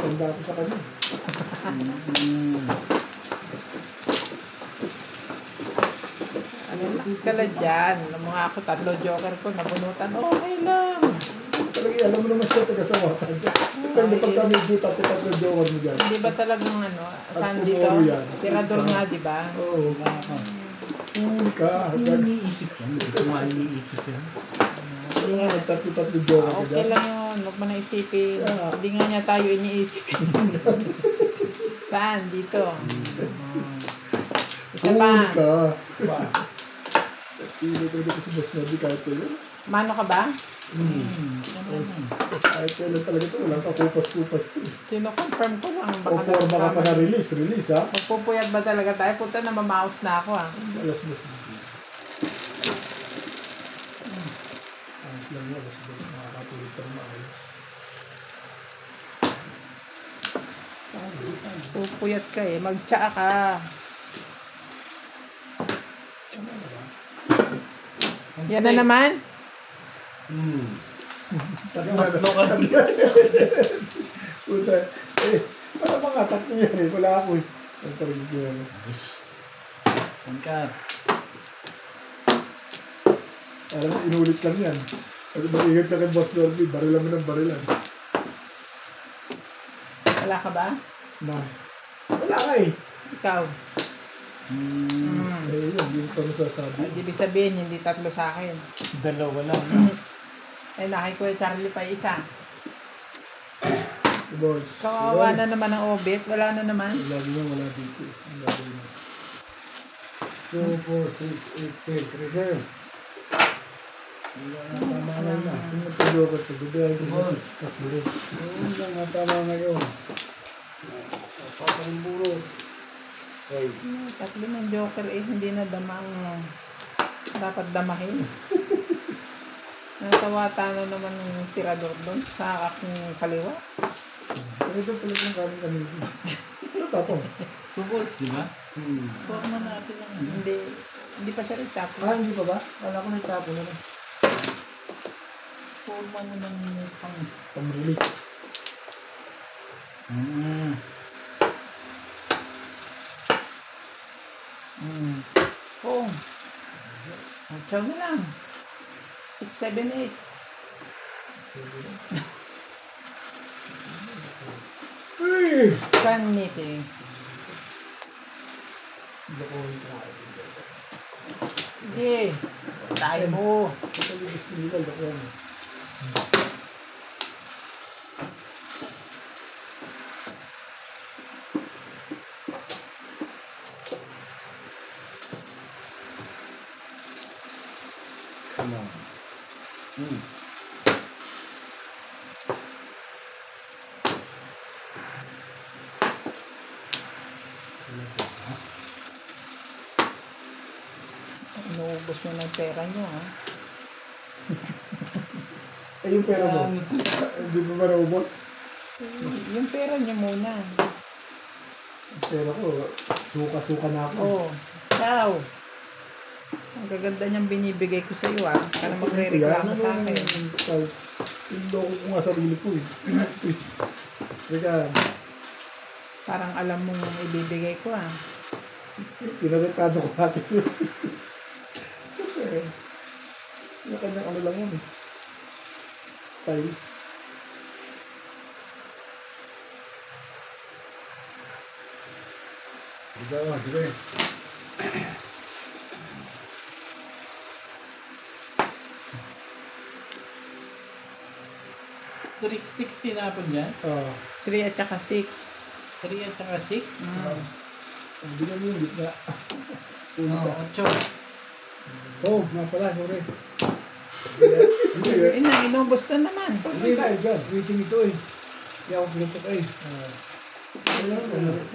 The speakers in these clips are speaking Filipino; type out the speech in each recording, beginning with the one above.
tanda ko sa kanya. Relax ka lang dyan. Alam mo nga ako, 3 joker ko, nabunutan. Okay lang. Talaga, alam mo naman siya taga-sawatan. Ito pag kami dito, 3 joker mo dyan. Hindi ba talagang saan dito? Tirador nga, di ba? Oo. Huli ka. Iniisip yan. Hindi ko nga iniisip yan. Ano nga, 3 joker mo Okay dyan. lang yun. Huwag mo na isipin. Hindi nga niya tayo iniisipin. Saan? Dito. Isa pa. Huli ka. Hindi ko si Boss Nobby kahit yun. Mano ka ba? Kahit kailan talaga ito, walang kakupas-kupas ko. Kino-confirm ko lang. O forma ka pa na release ha? Magpupuyat ba talaga tayo? Puta na mamaus na ako Alas Boss Nobby. Ayos lang yan, Alas Boss. Makakatulog pa rin maayos. Pupuyat ka eh. Magtsaa ka. Yan na naman. Tatlo ka. Puta, para mga tatlo yan eh. Wala ako eh. Ang tarigis ko yan. Angkat. Alam mo, inulit lang yan. Pag mag-ingat na kay Boss Nobby, barilan mo ng barilan. Wala ka ba? Wala ka eh. Ikaw. Yun, hindi ko masasabi. Ibig sabihin, hindi 3 sa akin. 2 lang. Ay, nakikuha Charlie pa isa. Boss. Kawawa na naman ang obit. Wala na naman. Lagi nang wala dito. Ang lagi na. 2, 4, 6, 8, 10, 3, sir. Tama ngayon na. Kung nagka-joker ka, gudahin ko na. Tatlo rin. Oo, nga tama ngayon. Papang buro. Okay. 3 ng joker eh, hindi na damang dapat damahin. Natawata na naman ng tirador doon sa aking kaliwa. Pero ito pala yung kaming kami. Ano tapong? 2 volts, di ba? Huwag na natin lang. Hindi pa siya rin tapos. Hindi pa ba? Wala ko na itapon na lang. Forma mo ng Pang-release. Oo. Magsaw na lang. 6, 7, 8. Saan meeting? Hindi. Tayo mo. Come on. Inuubos nyo ng pera nyo, ha? Yung pera mo? Hindi mo ba naubos? Yung pera nyo muna. Yung pera ko, suka-suka na ako. Oo. Ciao. Ang gaganda niyang binibigay ko sa iyo, ha? Para magre-reklamo sa akin. Yung loko ko nga sarili ko eh. Teka, Parang alam mong ibibigay ko, ha? pinaretado ko natin yun. Yung kanyang ano lang yun eh. Style. Diba eh. 3 tinapon dyan? 3 at saka 6. 3 at saka 6? Hindi na yung gitna. Oo, 8. Oh, nga pala, sorry. Inubos na naman. Hindi tayo dyan. Waiting ito eh. Hindi ako pinutok eh.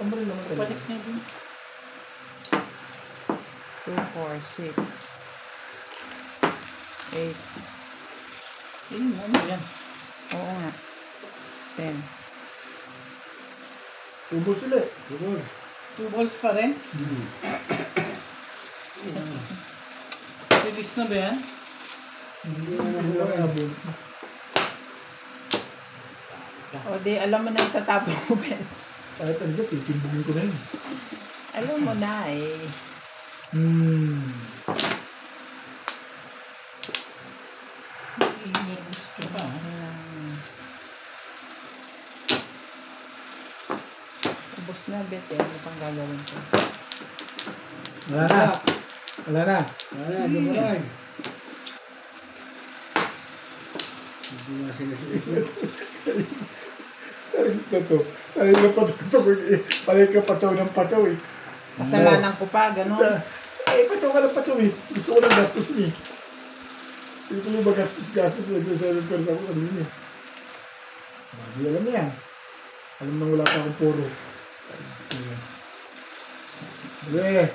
Kamarin naman tayo. Balik na din. 2, 4, 6, 8. Ano yan? Oo nga. 10. Tubos sila eh. Tubos. 2 volts pa rin? Release na ba yan? Hindi na nabulok. ka. O di, alam mo na itatapon mo, Ben. Kahit ano dyan, titimbugin ko na yun. Alam mo na eh. Nervous ka pa. Ubus na, Bet eh. Ano pang gagawin ko? Wala na. Wala na. Wala, di mo lang. Hindi nga sinasabi. Alis na to. Alis na pataw. Palay ka pataw ng pataw eh. Kasalanan ko pa, gano'n. Eh, pataw ka ng pataw eh. Gusto ko ng gastos niya. Hindi ko yung magastos-gastos na dyan sa reverse ako kanina eh. Hindi alam niya. Alam nang wala pa akong puro. Dali.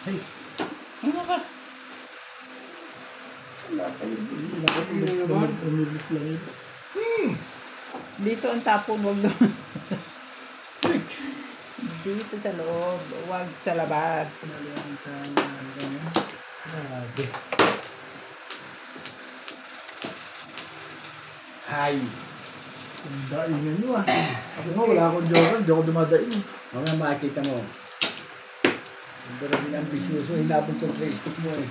Hey. Ano ba? Wala pa yun. Umilis lang yun. Dito ang tapon, wag doon. Dito sa loob, wag sa labas. Grabe. Hay. Ang daingan nyo ah. Ako nga wala akong joker. Hindi ako dumadain eh. Mga makikita mo. Ang darating ambisyoso, hinabot yung tray stick mo eh.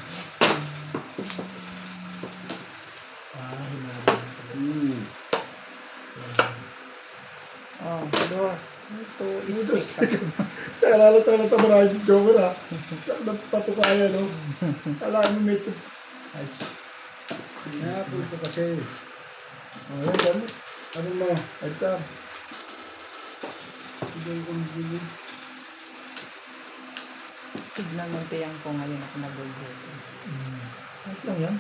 Hinabot. Oh, dos. Ito, stick. Teka, lalo tayo na tamarahin yung joker ah. Nagpatukaya no. Alam mo may ito. Ay. Hinabot ko kasi. Ayan, dami. Ano mo? Ay, tam. Hindi ko magiging. Tignan mo tiyang ko ngayon ako nag-bulbul. Ayos lang yan.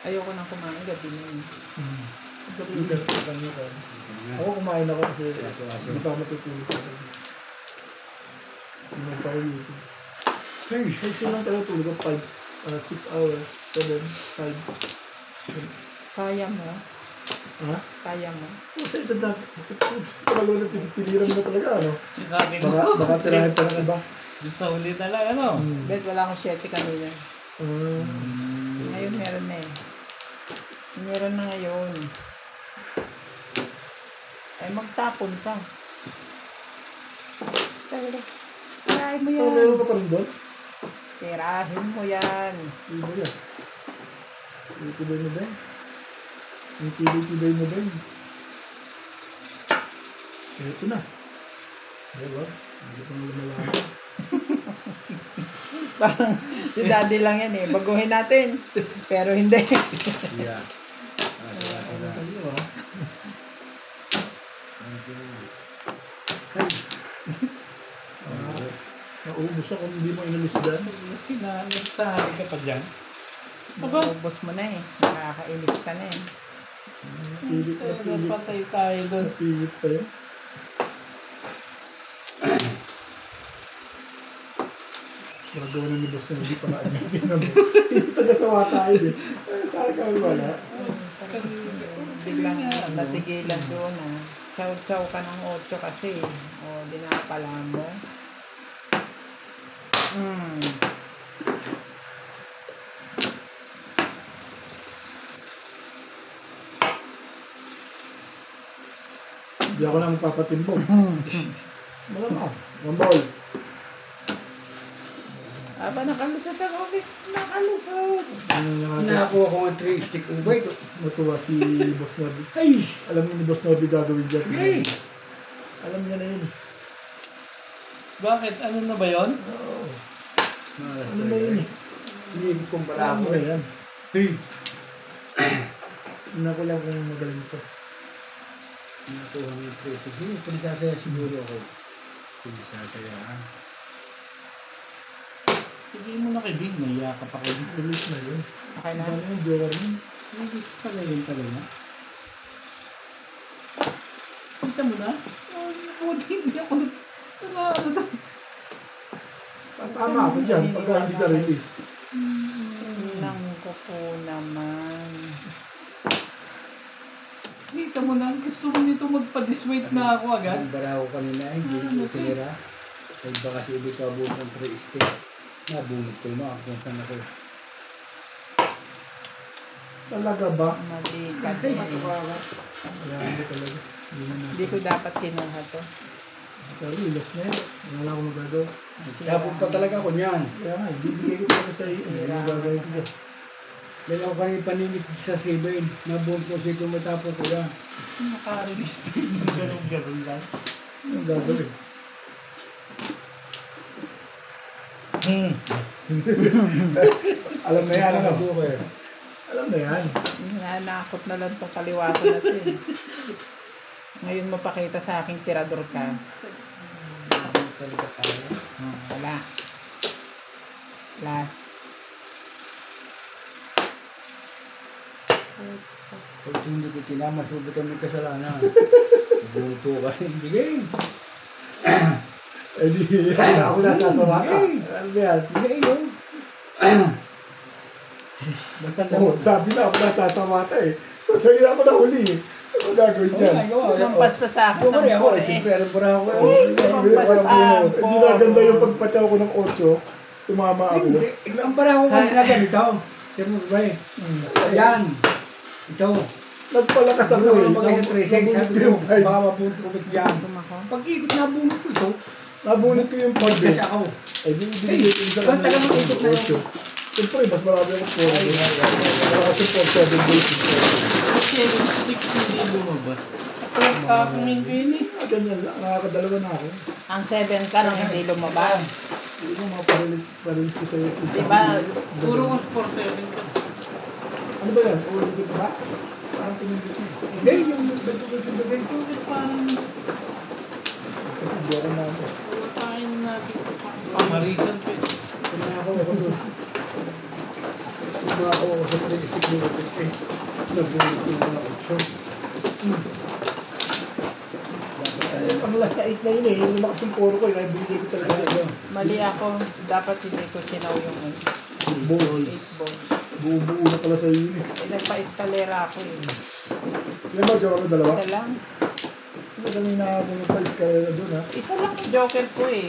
Ayoko nang kumain gabi na yun. Ako kumain ako kasi Aso-aso. hindi pa ako matutulog. Hindi pa ako YouTube. Hey, Kasi lang tayo tulog ako 6 hours, 7, 5. Kaya mo? Ha? Kaya mo? Kasi ito na, talaga na tiniram na talaga, ano? Sinabi Baka tirahin pa ng iba. Sa huli na lang, ano? Bet, wala akong 7 kanina. Ngayon meron na eh. Meron na ngayon. Ay, magtapon ka. Tirahin mo yan. Meron ka pa rin doon? Tirahin mo yan. Hindi mo yan. Tibay mo ba? Yung tibay mo ba? Ito na. Diba? Hindi pa lumalaman. Parang si daddy lang yan eh. Baguhin natin. Pero hindi. Yeah. Naubos ako kung hindi mo inalusidan. Nagsahari ka pa dyan? Aba? Ubus mo na eh. Nakakainis ka na eh. Pilit na pilit. Patay tayo doon. Pilit pa yun. Magagawa na ni boss na hindi pa natin na mo. Taga-sawa tayo eh. Saan ka wala? Biglang natigilan doon ah. Chow-chow ka ng 8 kasi. O, dinapala mo. Hindi ako na magpapatimbong. Malamang. Mambol. Aba, nakalusot ako. Nakalusot. Nakakuha ko ng tray stick ng bike. Matuwa si Boss Nobi. Ay! Alam niyo ni Boss Nobi gagawin dyan. Hey! Alam niya na yun. Bakit? Ano na ba yon? Oo. Malas Ano na yun eh? Hindi kong Alam mo balako na yan. Hey! Tingnan ko lang kung magaling ito. Nakuha ng tray stick. Hindi ko sasaya siguro ako. Hindi sasaya ha. Hindi mo na kay Bing. Naiya ka pa kay Bing. Release na yun. Okay na. Ano yung joker mo? Release pala yun talaga. Kita mo na? Buti hindi ako nag... Tama ako dyan. Pagka hindi ka release. Nang ko po naman. Kita mo na. Gusto ko nito magpa-disweight na ako agad. Ang bara ko kanina, hindi ko tinira. Ay baka si Ubi ka buong ng tray stick. Nabunod ko yung mga kung saan ako. Talaga ba? Mali ka Hindi, din. matukawa. Wala hindi talaga. Hindi na nasa. Hindi ko dapat kinuha to. Pero ilas na yun. Wala akong magagawa. Tapos pa talaga ako niyan. Kaya nga, ibibigay ko talaga sa iyo. Hindi yung gagawin ko dyan. Dahil ako kanina paninit sa 7. Nabuong po siya tumatapos ko yan. Naka-release na yung ganun-ganun lang. Anong gagawin? Alam na yan, ano? Alam na yan. Nanakot na lang tong kaliwato na to eh. Ngayon mapakita sa aking tirador ka. Talaga tayo. Wala. Last. Pag hindi ko tinama, subot ang may kasalanan. Buto ka rin. Bigay. Eh di, ako nasasawa ka. Ano ba yan? Bigay yun. Matanda Oo, mo. sabi na ako nasasawa ka eh. Sabi na ako nahuli eh. Ano gagawin dyan? Lumampas pa sa akin Ako ng rin ako. 4 eh. Siyempre, alam ko na ako. Hindi na ganda yung pagpatsaw ko ng 8. Tumama ako. Hindi. Ang para ako kanina ganito. Sir mo ba eh? Ayan. Ito. Nagpalakas ako eh. Ano ba sa 3-6? Nabunot Sabi ko ko, yung 5. baka mabunot ko ba't yan? Tumako. Pag-ikot na bunot ko ito. Nabunot ko yung 5 eh. Kasi ako. Eh di, binigay ko sa Kung taga mag-ikot na yun. 8. Siyempre, mas marami akong 4. Wala kasi 4-7 days. Kasi yung sticks hindi lumabas. Kaya kakungin ko yun eh. Ganyan lang. Nakakadalawa na ako. Ang 7 ka nang hindi lumabas. Hindi mo mga parilis ko sa'yo. Diba? Puro was 4-7 ka. Ano ba yan? Ulit ko ba? Parang pinindot mo. Hindi, yung ganito. Parang Kasi di ako na ako. tayo natin. Pamarisan pa eh. Kaya ako doon. Kung ako sa pag-isip mo eh. Nabunod ko yung mga 8. Ang last na 8 na yun eh. Yung lumakas yung poro ko eh. Kaya binigay ko talaga sa iyo. Mali ako. Dapat hindi ko sinaw yung 8 Boys. balls. Buo-buo na pala sa iyo eh. Eh, nagpa-eskalera ako eh. Ilan ba, Joker? Dalawa? Isa lang. Madami na ako pa iskalera doon ha. Isa lang yung joker ko eh.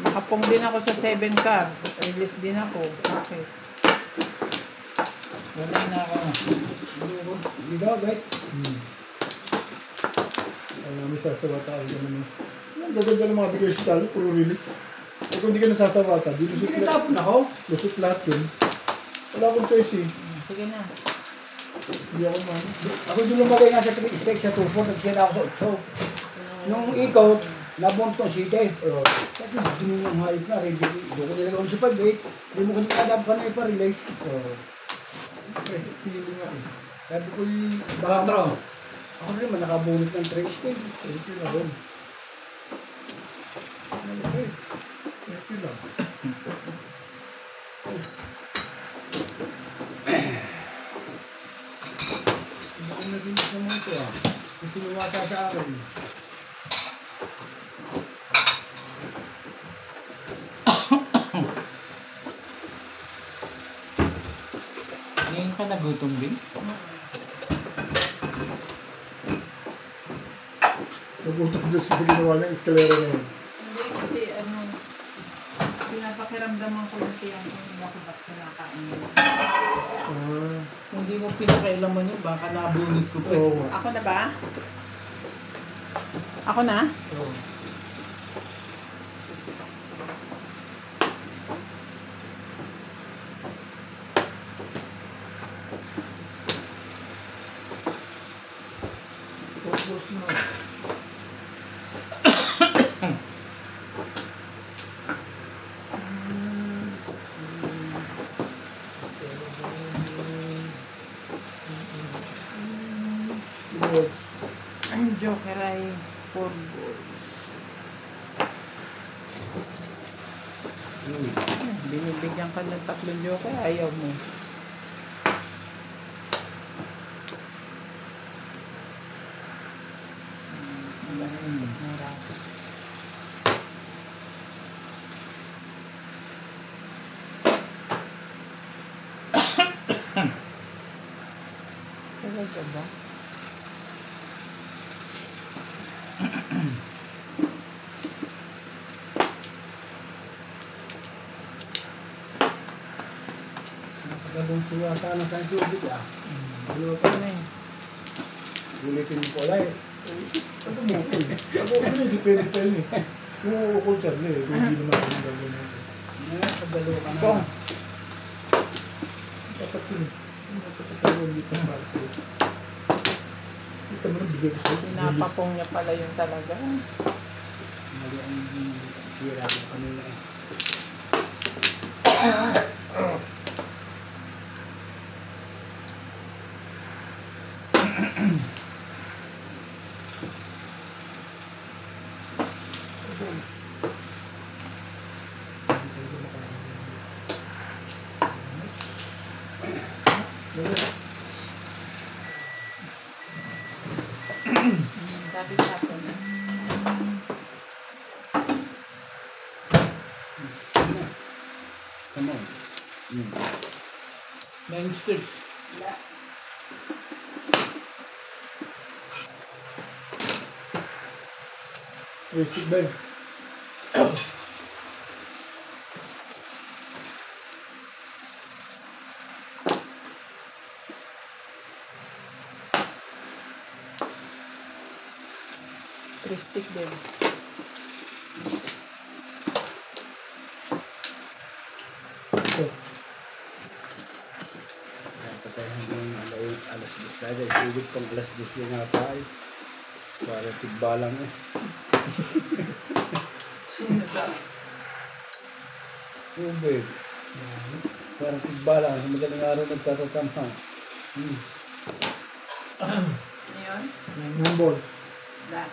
Nakapong din ako sa 7 card. Release din ako. Okay. Wala na ako. Hindi daw, guys. May sasawata ako naman. Ang gaganda ng mga bigay sa talo, puro release. Eh kung hindi ka nasasawata, di lusot Hindi lahat. natapon ako. Lusot lahat yun. Wala akong choice eh. Sige na. Hindi ako man. Ako yung lumagay nga sa 3 steak sa 2-4, nagsira ako sa 8. Nung ikaw, nabunot ko ang 7. Sabi, hindi mo yung hayop na, ready. Doon ko nilagay sa 5-8. Hindi mo kanya kadap ka na ipa-release. Feeling nga eh. Sabi ko yung baka ako rin man nakabunot ng 3 steak. Thank you na rin. Thank you lang. Hindi ko narinig naman ito ah. Kasi lumata sa akin. Ngayon ka nagutom din? Nagutom doon sa ginawa ng eskalera na yun. Hindi kasi ano, pinapakiramdaman ko yung tiyang ko yung bakit kinakain nila. Kung di mo pinakailaman yun, baka nabunot ko pa eh. Oo nga. Ako na ba? Ako na? Oo. Focus na. Ang joker ay 4 balls. Binibigyan ka ng 3 joker, ayaw mo. Talaga ba? Suwata na sa tubig ah. Dalawa pa na eh. Ulitin mo pala eh. Ano mo ko eh. Ako hindi pwede tayo eh. Yung ukol siya eh. Kung hindi naman ako yung gagawin natin. Pagdalo ka na. Kung, Dapat yun eh. Dapat tayo ulit ang para sa'yo. Kita mo na bigay ko sa'yo. pinapapong niya pala yung talaga. Mali ang sira ko kanina eh. Sabi sa akin. Come on. 9 sticks. Wasted ba yun? Tristic din. Ito. Patay hanggang alas 10 tayo. Ibig pang alas 10 yung nga tayo. Para tigbalang eh. Sino ba? Tubig. Para tigbalang. Sa madaling araw nagtatatama. Ngayon? Numbers. Da.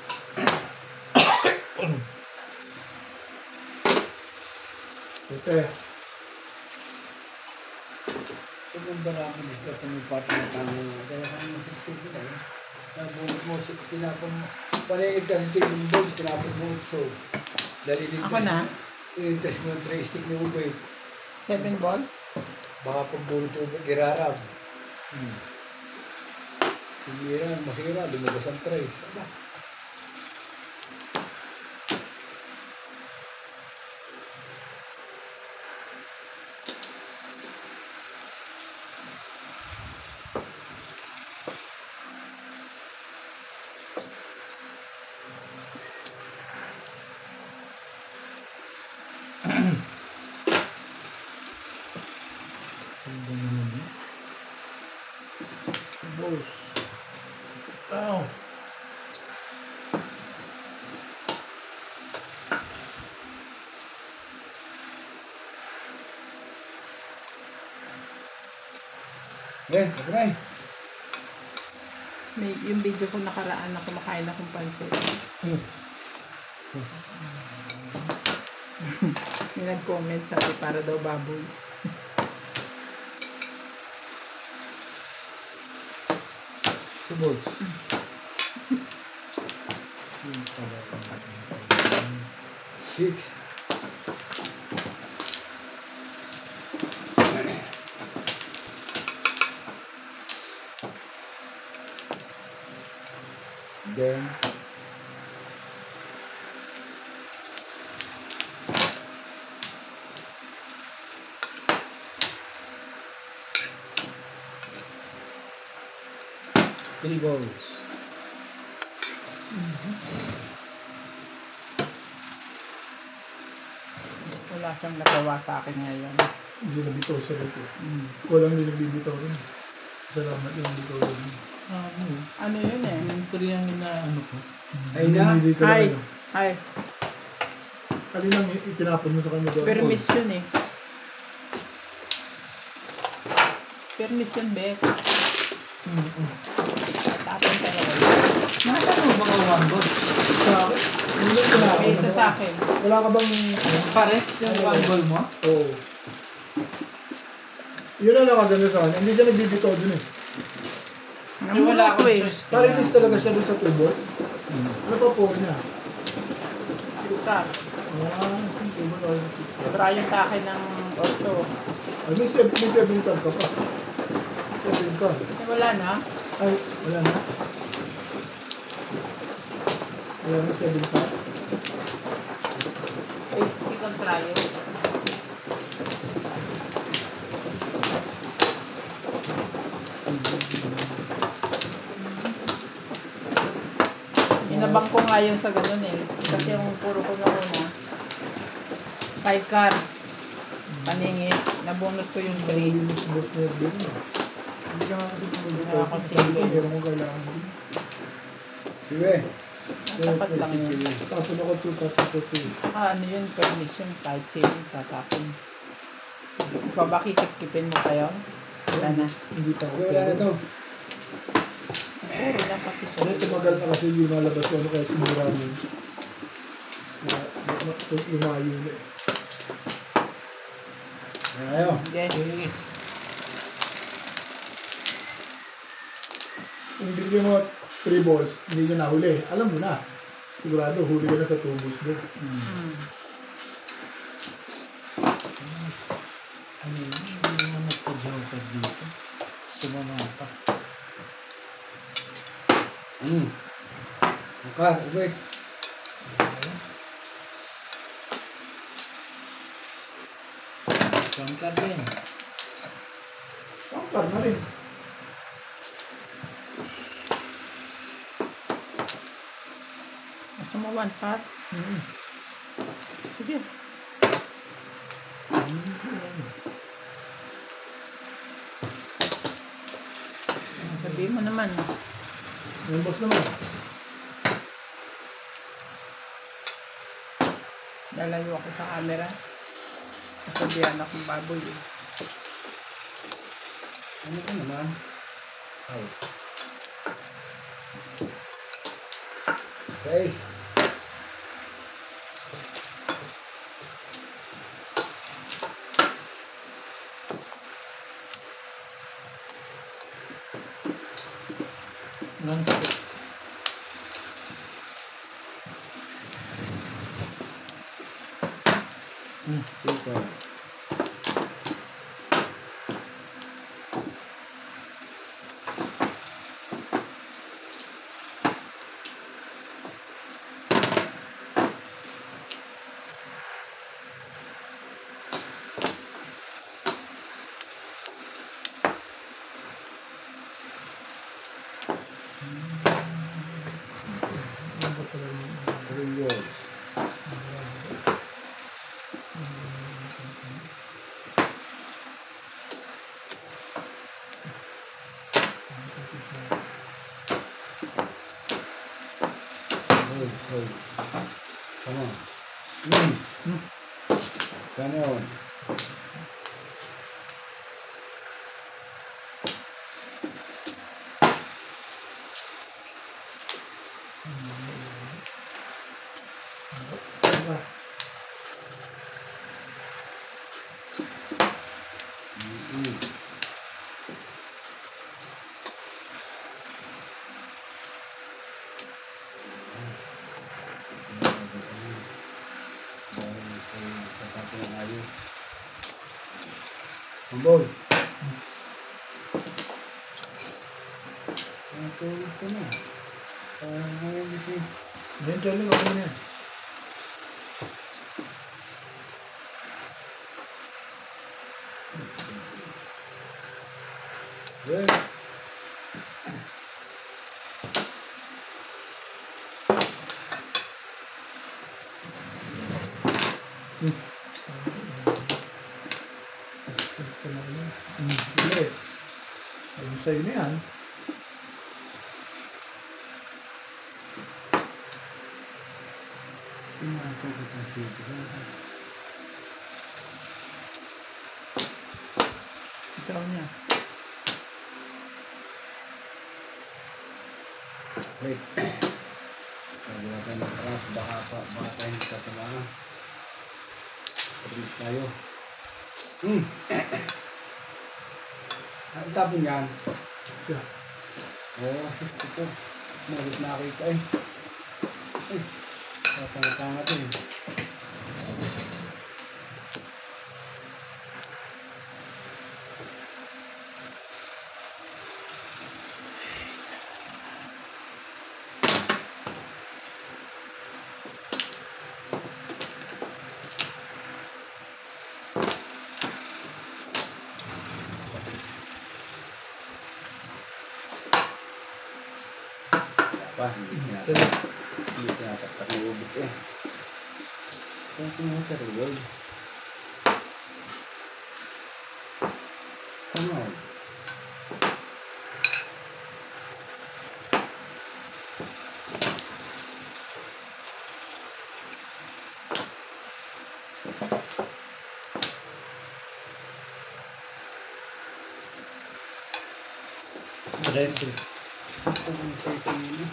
Okay. Kung ang barako gusto kung may part ng tanong mo, kaya kami masiksik ko tayo. Nabunod mo, tinapon mo. Paningid kasi sa balls, tinapon mo. So, dahil Ako na? i-test mo yung 3 stick ni Ubay. 7 balls? Baka pagbulot yung girarab. Sige yan, masira, lumabas ang trace. Aba. Balls. Ow. Eh, okay na eh. May, yung video ko nakaraan na kumakain akong pansit. May nag-comment sabi para daw baboy. Two balls. Six. Then three balls. Wala siyang nagawa sa akin ngayon. Hindi nabitaw siya dito. Walang nilabibitaw rin. Salamat yung bitaw rin. Ano yun eh? Yung Korean inaano ko. Ay na. Hindi ka Ay, lang. ay, Kalinang itinapon mo sa kanya doon. permis yun eh. Permis yun, Bek. Tapon talaga. Nasaan mo mga one ball? Sa akin? Hindi ko na. May isa sa akin. Wala ka bang... Pares yung one ball mo? Oo. Yun ang nakaganda sa kanya. Hindi siya nagbibitaw dun eh. Eh, wala akong eh. choice. Parilis talaga siya dun sa tubo. Ano pa po niya? Star. Yung tubo na yung 6 Sobra yung sa akin ng 8. Ay, may 7 card ka pa. 7 card. Eh, wala na. Ay, wala na. Wala na 7 card. HP kang trial. Inabang ko nga yun sa ganun eh. Kasi yung puro ko noon na 5 car. Paningit. Nabunot ko yung 3. Hindi ka nga kasi Wala akong single. Pero kung kailangan mo. Sige. Tapat lang yun. Tapon ako 2, Saka ano yun, permission, kahit sino, tatapon. Ikaw ba kikip-kipin mo kayo? Wala na. Hindi pa ako. Wala na to. Puro na kasi siya. Ano, tumagal na kasi yung nalabas ko, ano kaya sinura mo yun. Lumayo na eh. Ayaw. Okay. Kung bigyan mo 3 balls, hindi nyo nahuli. Alam mo na. Sigurado, huli ka na sa 2 balls doon. Ano yun? Hindi naman nagpa-joker dito. Sumama pa. Makar, ubay. Joker din. Counter na rin. Gusto mo 1 part? Sige. Sabihin mo naman. Yung boss naman. Lalayo ako sa camera. Kasabihan akong baboy eh. Ano ko naman? Ay. Okay. Non-stick. Super. Three words. Hold. Come on. Come on. Boy. Natulog ko na. Ngayon kasi. Eventually, okay na yan. Good. Hindi. Ayun sa'yo na yan. Tumako ko kasi. Ikaw niya. Wait. Sabi natin ng trans, baka tayo nagtatamaan. Pabilis tayo. Ang tapon yan. Siya. Oo, sus ito. Malit nakita eh. Ay, tatanga-tanga ito eh. pa. Hindi tinataktak na ubit eh. Kaya tinataktak na ubit. Come on. Dressing. Ito yung setting nila.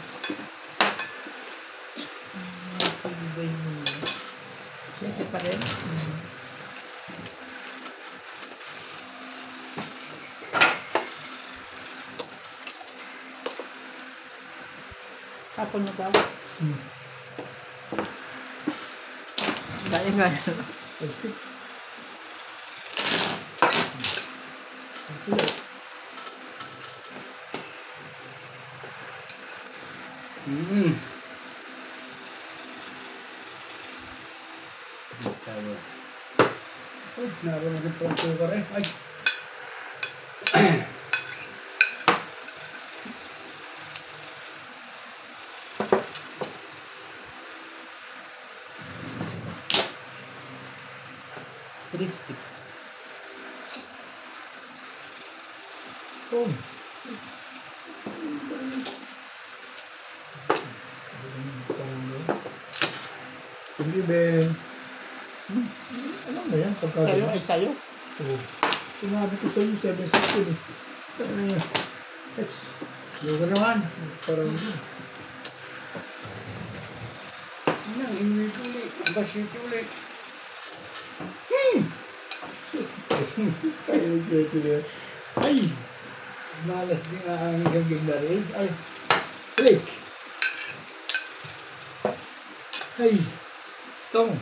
Siyempre pa rin. Tapon mo ba? Gaya nga. Ay, naroon na rin pong sugar eh. Ay. Crispy. Oh. Hindi, Ben. Alam mo yan, pagka... Sa'yo ay sa'yo. Oo. Sinabi ko sa'yo, 7-16 eh. Ano yan? It's... Sugar naman. Parang... Ano, inuwi ko ulit. Ang basito ulit. Ay, nag-settle na. Ay! Malas din ang gagawin na rin. Ay! Click! Ay! Tong!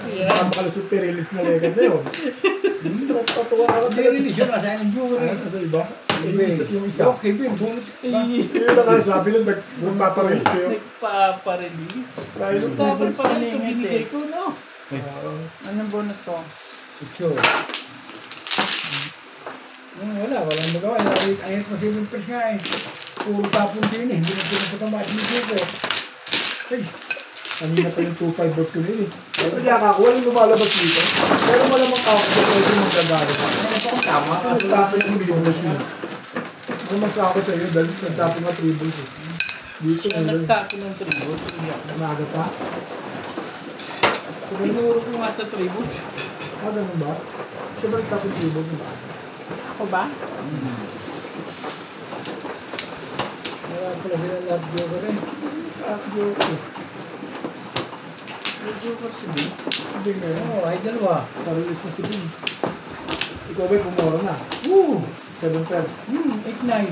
Napakalusot perilis na legad na yun. Napatuwa ka Hindi rin siya nasa ng jewelry. Ano, nasa iba? Yung isa. Okay, Ben. Bunot. Yung nakasabi nun, magpaparilis sa'yo. Nagpaparelease. Kaya yung Tapos pala ito Paningit binigay eh. ko, no? Anong bunot ko? Ito. Walang magawa. Ayat pa 7 pers nga eh. Puro tapon din eh. Hindi na pinapatamasin yung dito. Ay! kanina pa yung 2.5 volts ko nila eh. Pero di ako, walang lumalabas dito. Pero malamang ako kung pwede magagalit. Tama. Kasi nagtapon yung bilis yun. Ano masako sa iyo dahil nagtapon nga 3 volts eh. Dito Kaya ngayon. nagtako ng tribute. Umaga pa. Tinuro ko nga sa tribute. Ah, ganun ba? Siya ba nagtapon 3 volts ba? Ako ba? Kaya pala sila love joker eh. Ah, joke. Joker si Ben. Hindi ngayon. Oo, ay dalawa. Parilis na si Bin. Ikaw ba'y pumura na? Woo! 7 pairs. 8-9.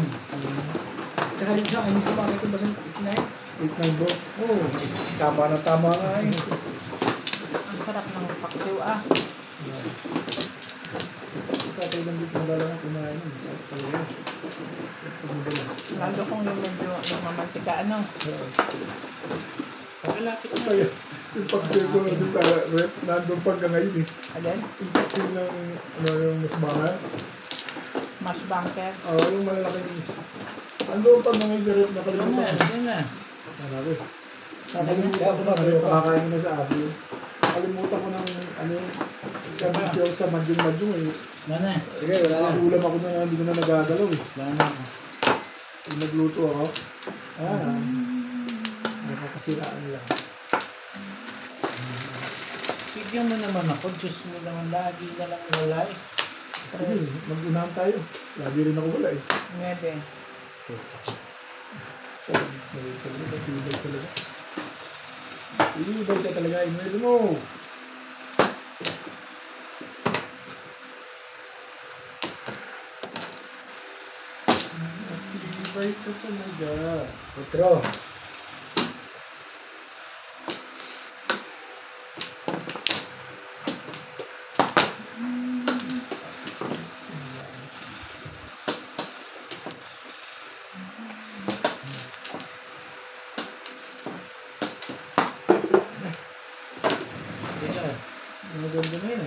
Tsaka din sa akin, ito bakit ito ba sa 8-9? 8-9 bro. Oo, tama na tama nga eh. Ang sarap ng paksiw ah. Tatay lang dito na lang kumain yun. Sarap talaga yun. Pag madalas. Lalo kung yung medyo nagmamantika ano. Pagkalapit na. Kaya, yung pag-sale ko doon sa rep, nandun pa hanggang ngayon eh. Alin? Yung pag-sale ng, yung mas mahal. Mash bunker. Yung malalaking isa. Nandun pa hanggang ngayon sa rep, nakalimutan ko. Yan na. Marami. Nakalimutan ko na rin, pakakain na sa asin. Nakalimutan ko ng, sabi siya sa madyong-madyong eh. Mana? Sige, wala na. Ulam ako na, hindi ko na nagagalaw eh. Mana? Pag nagluto ako, nakakasiraan lang. Bigyan mo naman ako. Diyos mo naman lagi na lang wala eh. Sige, mag-unahan tayo. Lagi rin ako wala eh. 9. Ibay talaga. Ibay ka talaga, email mo. Ibay ka talaga. Otro. Maganda na yun.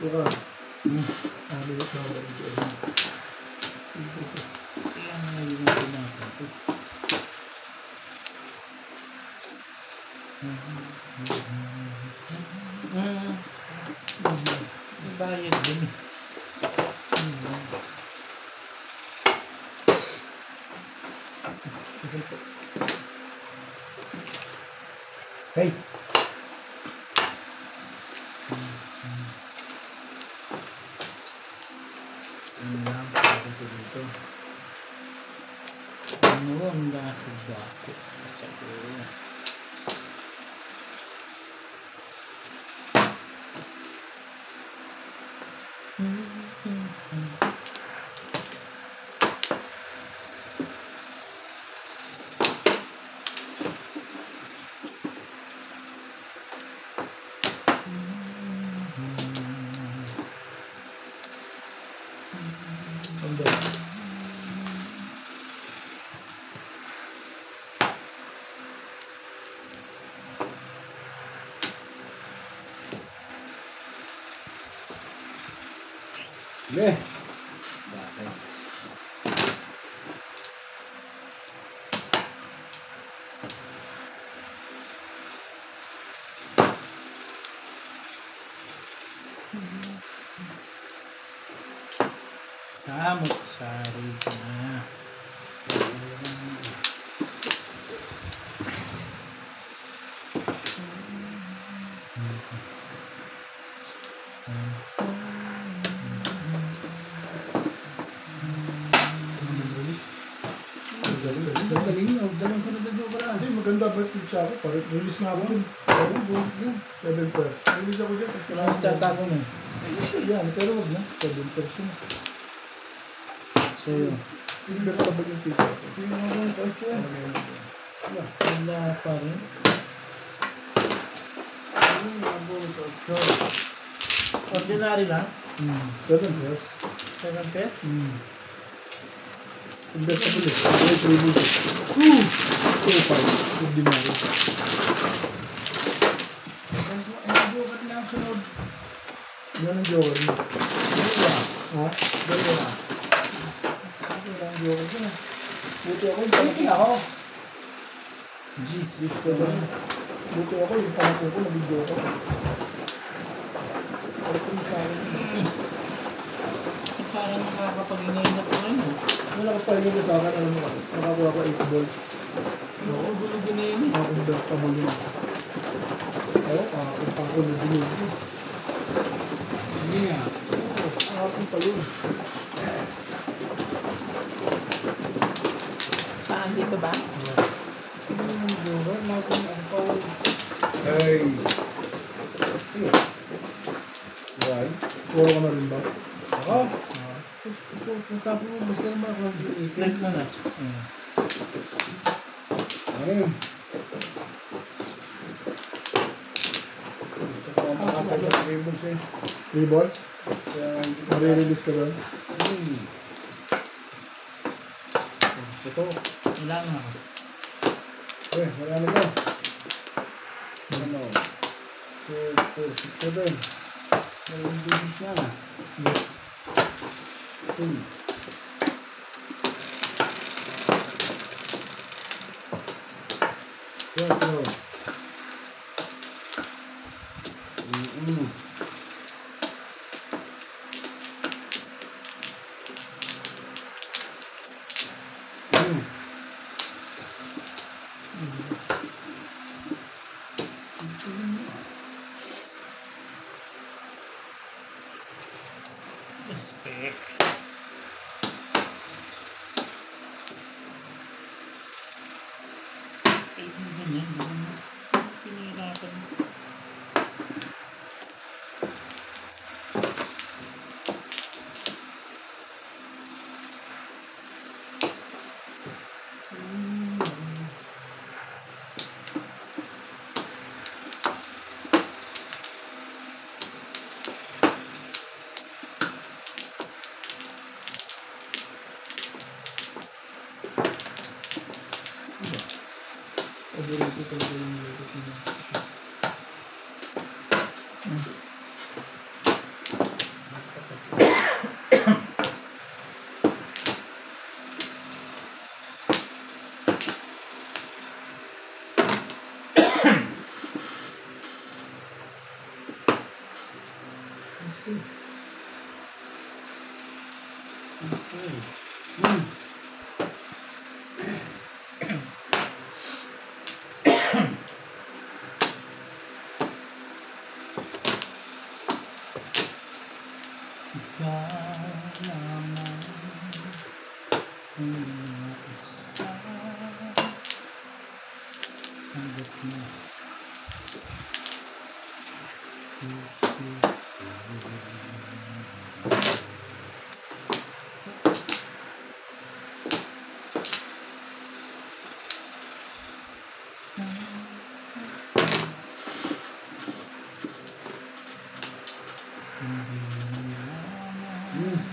Buka. Hmm. Bilis na ako ito. Kaya nga yun ang pinapit. Bayad din eh. Hey! Ano lang, sabi ko dito. Ano ang nasa dako? Sa ko. Ando. Sige. Samot-sari na. Galing yun. Dalawang sunod na doon ka Hindi, maganda ba yung siya ako? Parang release na ako dun. Parang gold yun. 7 pairs. Release ako dyan. Kailangan tatago mo. Yan, pero wag na. 7 pairs yun. Sa'yo. Invertible yung tito. Sino mo yung coach yun? Wala pa rin. Ordinary lang. 7 pairs. 7 pairs. Invertible eh. May 3 bullets. 2! 2, 5. Ordinary. Nagbukat na ang sunod. Yan ang joker mo. Ha? Dalawa. Yan ang joker ko na. Buti ako yung Palitin ako. Jeez. Buti ako yung panako ko. Nabidyo ko. Parang kung sa akin. Parang nakakapag-inay na po rin. Wala ka pa yung sa akin. Alam mo ka. Nakakuha ko 8 balls. Oo, gulo-ginay na. Nakakonvertible yun. Oo, kung pang ulo din yun. Hindi nga. Nakakong pa yun. Saan dito ba? Hey. Right. Kuha ka na rin ba? Ako? Kung tapo mo, basta naman ako. Split na na. Ayun. Gusto ko makapag sa ribbons eh. 3 balls? Kaya hindi ko Marirelease ka doon? Ito, wala na ako. Eh, marami ko. Ano? 2, 4, 6, 7. Maraming business na. Yes. 2. Cuatro. Uno. Respect. Ay, ganyan. Pinahirapan. Paborito talaga yung nilagay ko.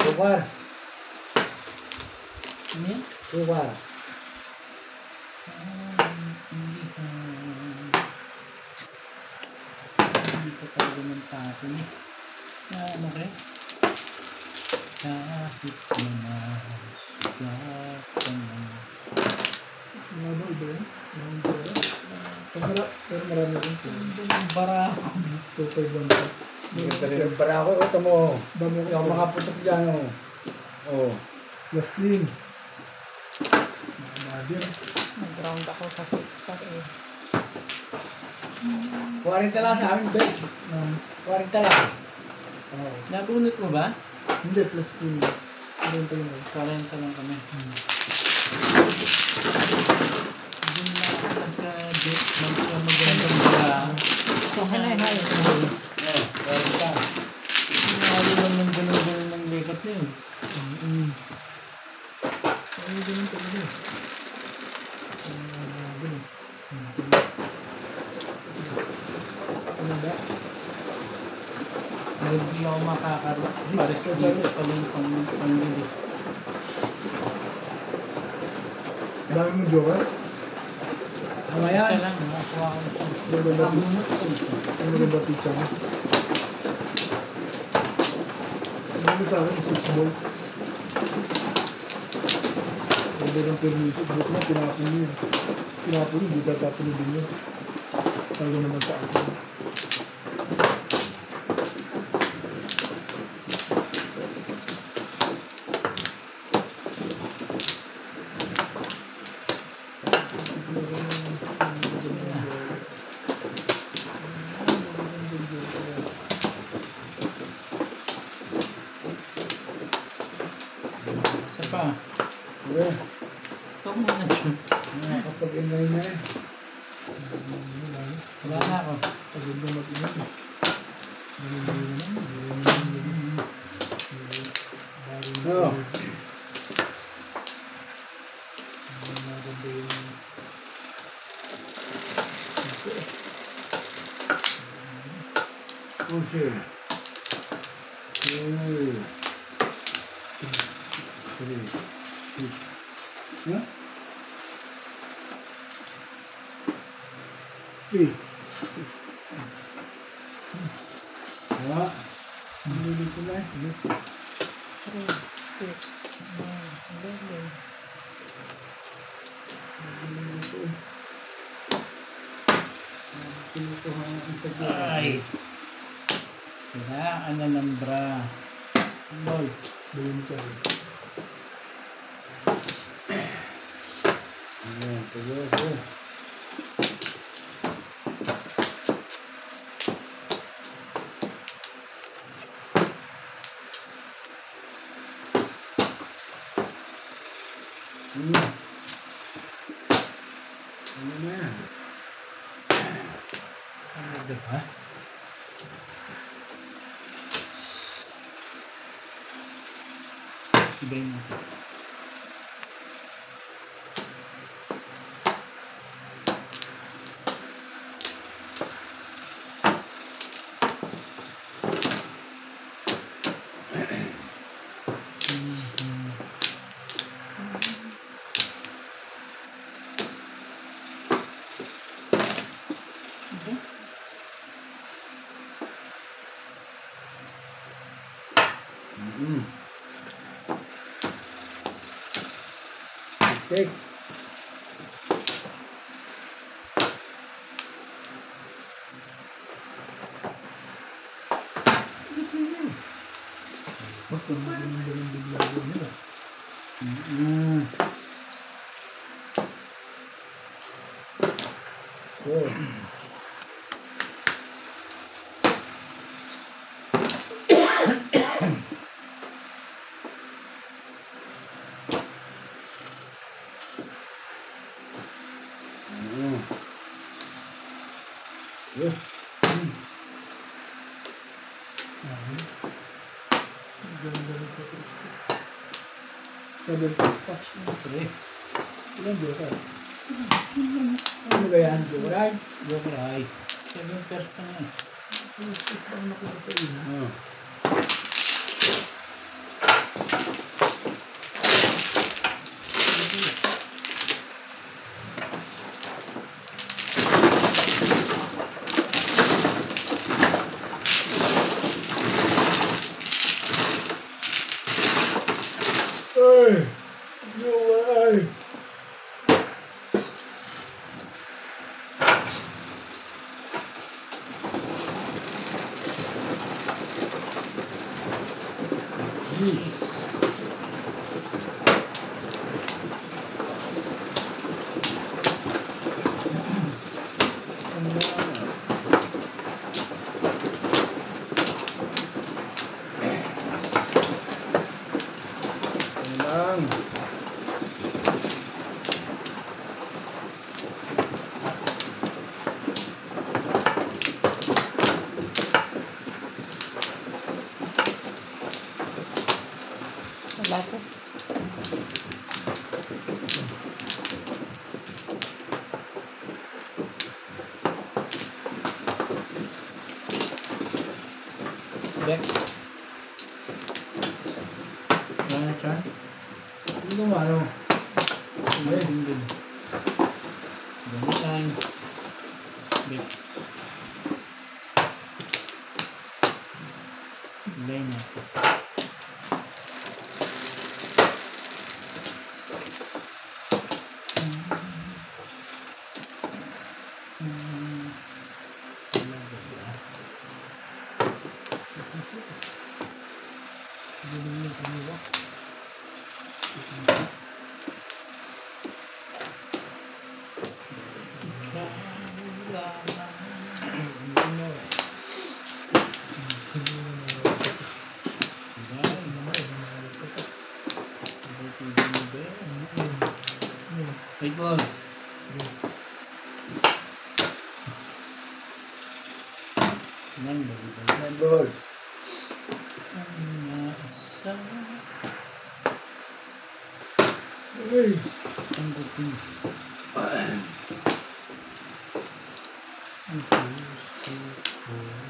Sukar. Ini? Sukar. Hindi ko talaga ng tapo niya. Ano kayo? Kahit sugat ka na. Wala ba iba yan? Walang pera. Pero marami akong pera. Bara ako. 2,500. Maganda rin ang para ako. Ito mo. Dami Hindi ako ako makaputok dyan. Oh. last lane. Mother. Nag-round ako sa 6 star eh. 40 lang sa amin, Ben. 40 lang. Oh. Nabunot mo ba? Hindi, plus 2. Meron tayo na. 40 lang kami. Hindi na ako nagka-date. Magandang bara. Hanay, hay. Oh, 40. Hindi lang ng ganun-ganun ng likat na yun. Ay, ganun talaga. Ganun. Ano ba? Hindi ako makakaroon. Pares dito pala yung pang-release. Dami mong joker? Mamaya. Isa lang. Nakakuha ko isa. Nababati. Nabunot ko isa. Nababati siya mo. Ano sa akin, 6 balls. Pwede ng permiso. Buti na, tinapon niyo yun. Tinapon niyo, hindi tatapon din yun. Talaga naman sa akin. Isa pa. Okay. Ito muna siya. Nakakapag-ingay na eh. Wala na ako. Pagod na mag-ingat eh. Oo. Push it. 2, 3. Huh? 3. Wala. Hindi ko na eh. 3, 6, 9, 11. Ay. Siraan na ng bra. Ball. Ball mo tayo. Ayan, seryoso. Ano na? Ano ba? Ibay mo. Take. Magkano yung bigla nila? Mm. Good. Good. Seven patch. Okay. Ilan dito ka? Ano ba yan? Joyride? Joyride. 7 pairs ka na. Parang nakuha sa ina. Oh. Ay! Joyride! Yeesh. Lang. Wala ko. Deck. Wala na siya. Hindi ko ano. Hindi. Hindi. Ganit time. Deck. Lay na. Wait, boss. Number. Ay!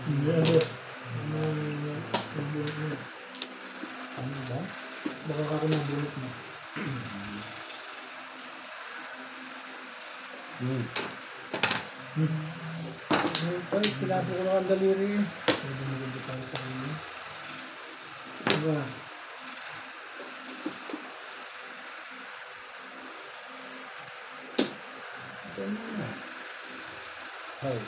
Hindi ano. Ano ba? Baka ako nabulot mo. Ay, sinabi ko lang ang daliri. Pwede maganda tayo sa kanya. Diba? Hey.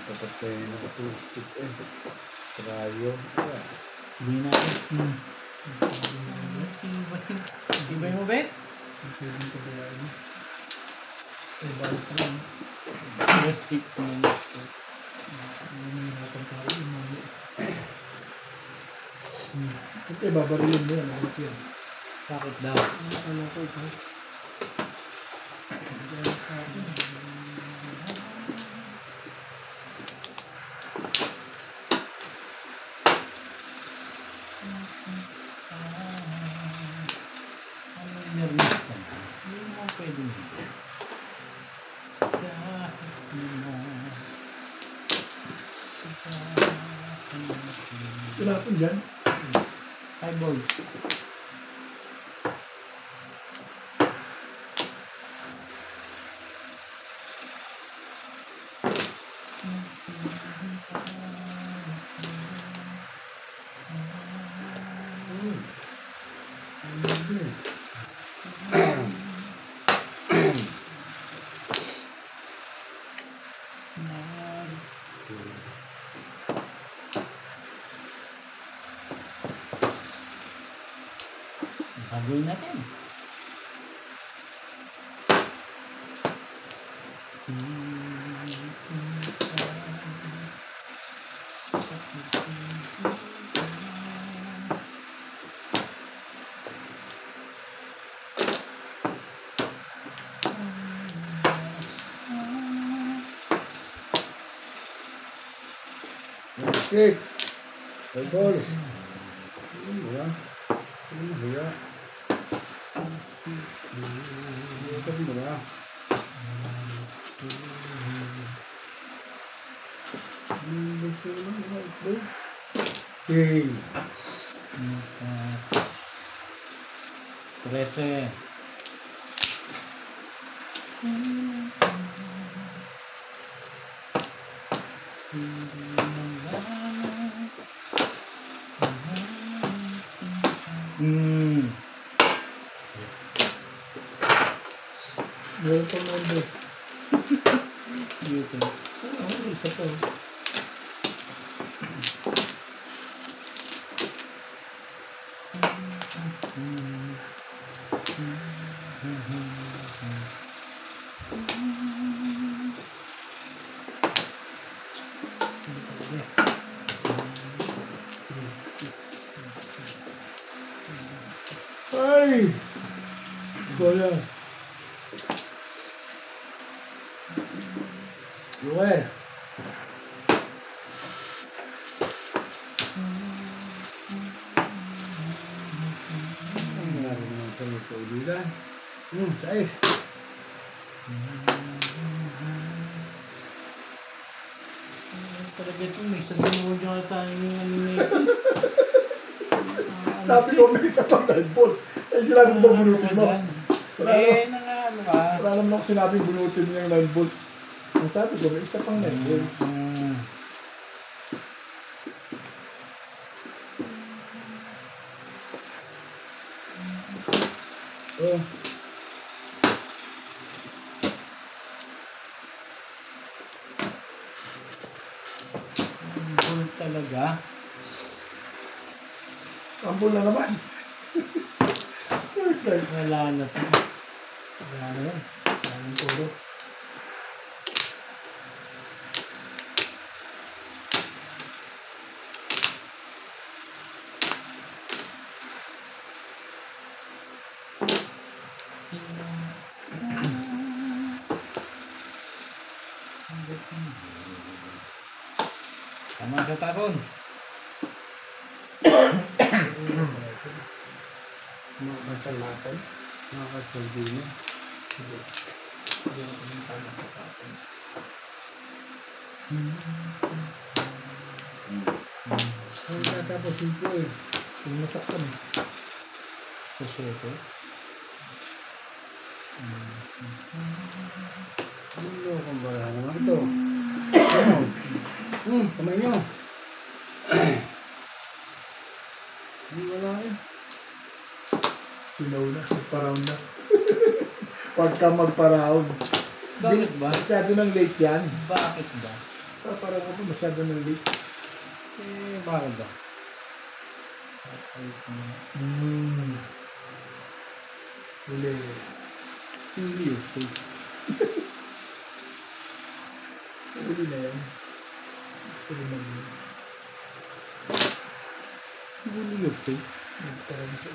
Dapat kayo nakapustik eh. Trayo. Hindi na ako. Ibay mo, Bet? Pwede mo kabayaan. Eh, balik ka lang. Electric mo. Nangyayarapan tayo. Ito, babarilin mo yan. Alas yan. Bakit daw? Ano ko ito? Nervous ka na. Hindi mo pwede mo. Kahit na. Tinapon dyan. Hi, boys. natin. Check. Balls. Ya. Ya. Ya. Hey. 13. Meron pa number. Dito. Isa pa. Ay! Kuya. Lugar. Sais. Talaga ito, may sabihin mo dyan tayong anime. Sabi ko may isa pang 9 balls. Eh sila nang babunutin mo. Wala Eh, ano ka? Wala naman ako sinabing bunutin mo yung 9 balls. Ang sabi ko may isa pang 9 balls. Oh. Bull talaga. Ambol na naman. Wala na to. Wala na yan. Wala nang puro. Tama sa taron. Mga kasalatan. Mga kasaldino. Hindi na kami tama sa kapon. Ang tatapos ito eh. Pumasak kami. Sa 7. Ano kung bara naman ito? Kamay nyo. Wala eh. Sinaw na. Nagpa-round na. Huwag ka magpa-round. Bakit ba? Masyado ng late yan. Bakit ba? Parang ako masyado ng late. Eh, bakit ba? Huli. Hindi yung face. Huli na yan. Huli na yan. Hindi yung face. Nagparang sa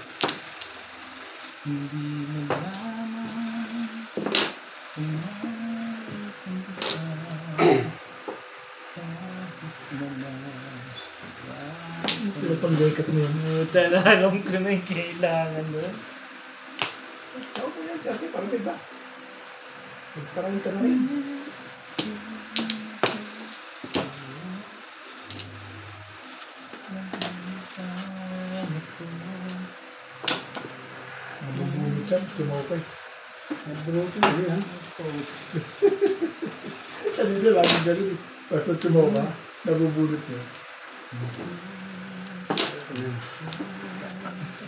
Hindi mo naman Pero pang dekat mo yun. Alam ko na yung kailangan doon. Ako po yan, Charlie. Parang iba. Parang ito na rin. Nabubunod siya. Tumopay. Nagbunutin na rin ha. Sabi niya, laging ganun eh. Basta tumopa, nabubunod niya.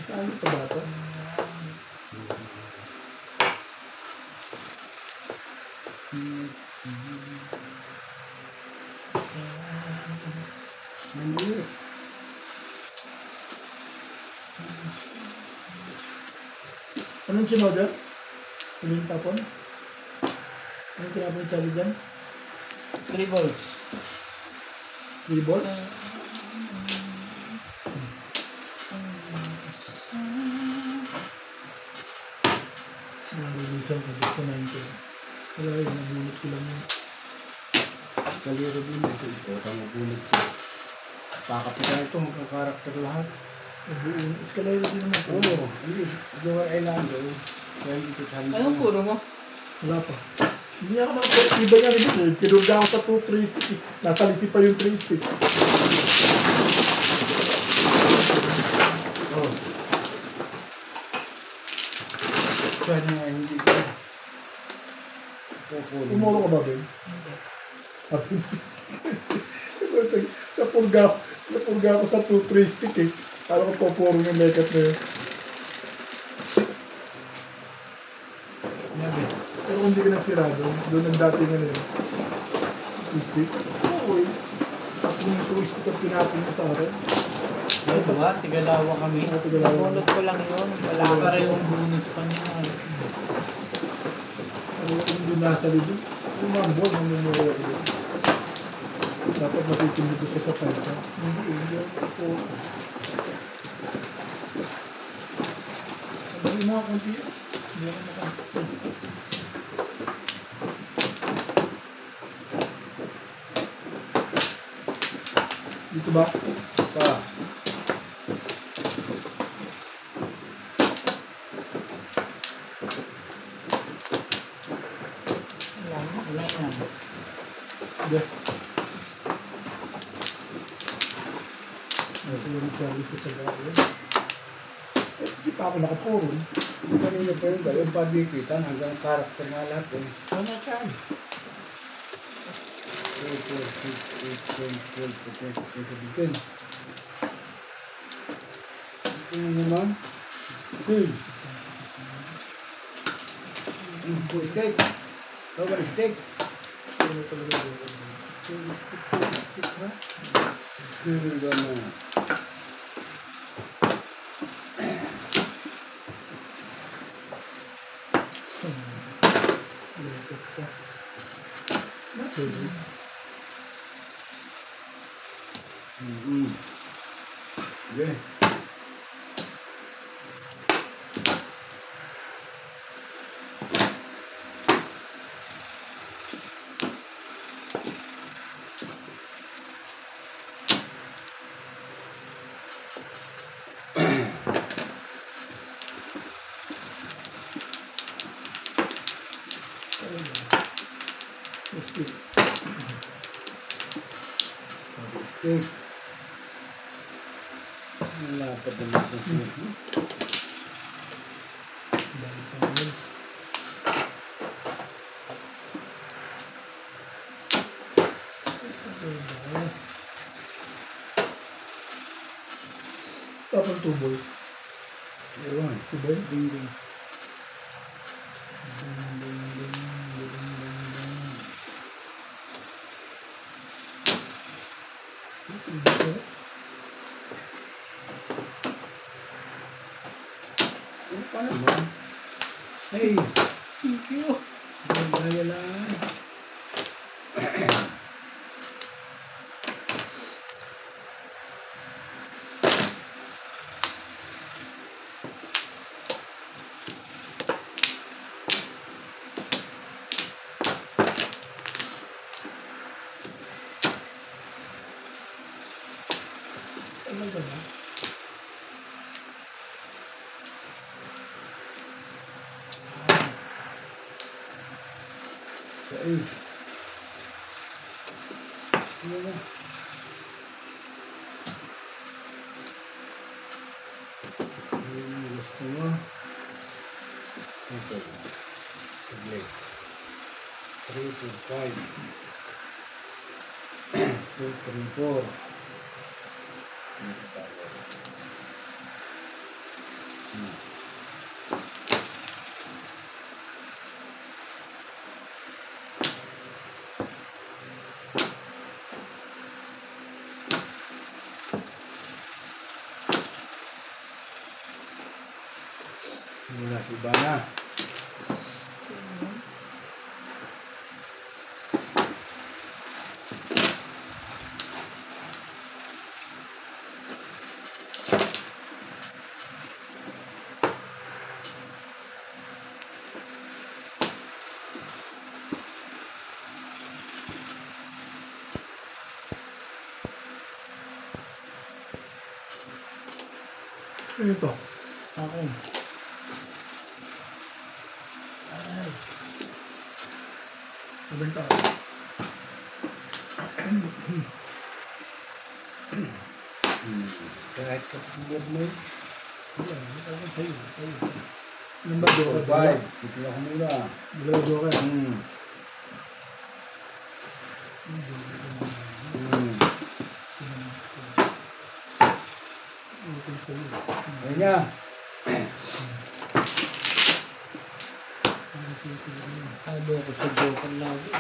Saan ito ba ito? Nandun eh. Anong chinoder? Huling tapon? Anong tinapon ni Charlie dyan? 3 balls. 3 balls? Sinalilisan ko dito na yun ko. Wala yun, nabunot ko lang yun. Kaliro din ito. Ito ang magulit ko. Pakapitan ito, magkakarakter lahat. Escalera din naman po. Oo, hindi. Joel Elando. Kaya ito sa Anong puro mo? Wala pa. Hindi ako nakapag iba niya rin dito eh. Kinurga ako sa 2 3 stick eh. Nasa lisi pa yung 3 stick. Oo. Sana hindi ko. Umuro ka ba, Ben? Sabi napurga ako sa 2 3 stick eh. Para ko poporo yung makeup na yun. Nabi. Pero kung hindi ka nagsirado, doon ang dating ano yun. 2 stick? Oo eh. Yung 2 stick ang pinapin mo sa akin. Ay, diba? Tigalawa kami. Nabunot ko lang yun. Wala Para akong yung bunot pa niya. Ano yung doon nasa libig? Yung mga buwan, mamumuro ko doon. Dapat matitindi ko siya sa panta. Hindi ako. Sabi mo ako konti. Hindi ako makapansin. Dito ba? Pa. Wala yan. Hindi. Ito yung Charlie sa Tagalo. Eh, hindi pa ako nakapuro. Kanina pa yun ba? Yung padikitan hanggang karakter nga lahat eh. Wala siya. 2, 4, 6, 8, 10, 12, 13, 14, 15. Ito na naman. Okay. Steak. Over steak. Ano talaga yun? Stick na? Steak na. Lekot ka. Not really. Okay. Stick. Steak. Wala pa din ito siya. Dahil pa yun. Tapos 2 boys. Ewan. Si Ben? Ding ding. Ano pa naman? Hey! Thank you. Gaya lang. Talaga ba? Sais. Ano na? Gusto mo? Okay. Sige. 3, 4, 5. 2, 3, 4. Dito tayo. Mula si Ibana. Ano ito? Ako. Ay. Mabenta. Kahit kapag mo yun. Wala, ano sa'yo, sa'yo. Ilan ba joker? Bye. Sige ako muna. Dalawa joker. Okay sa'yo. Ayun niya. Talo ko sa joker lagi.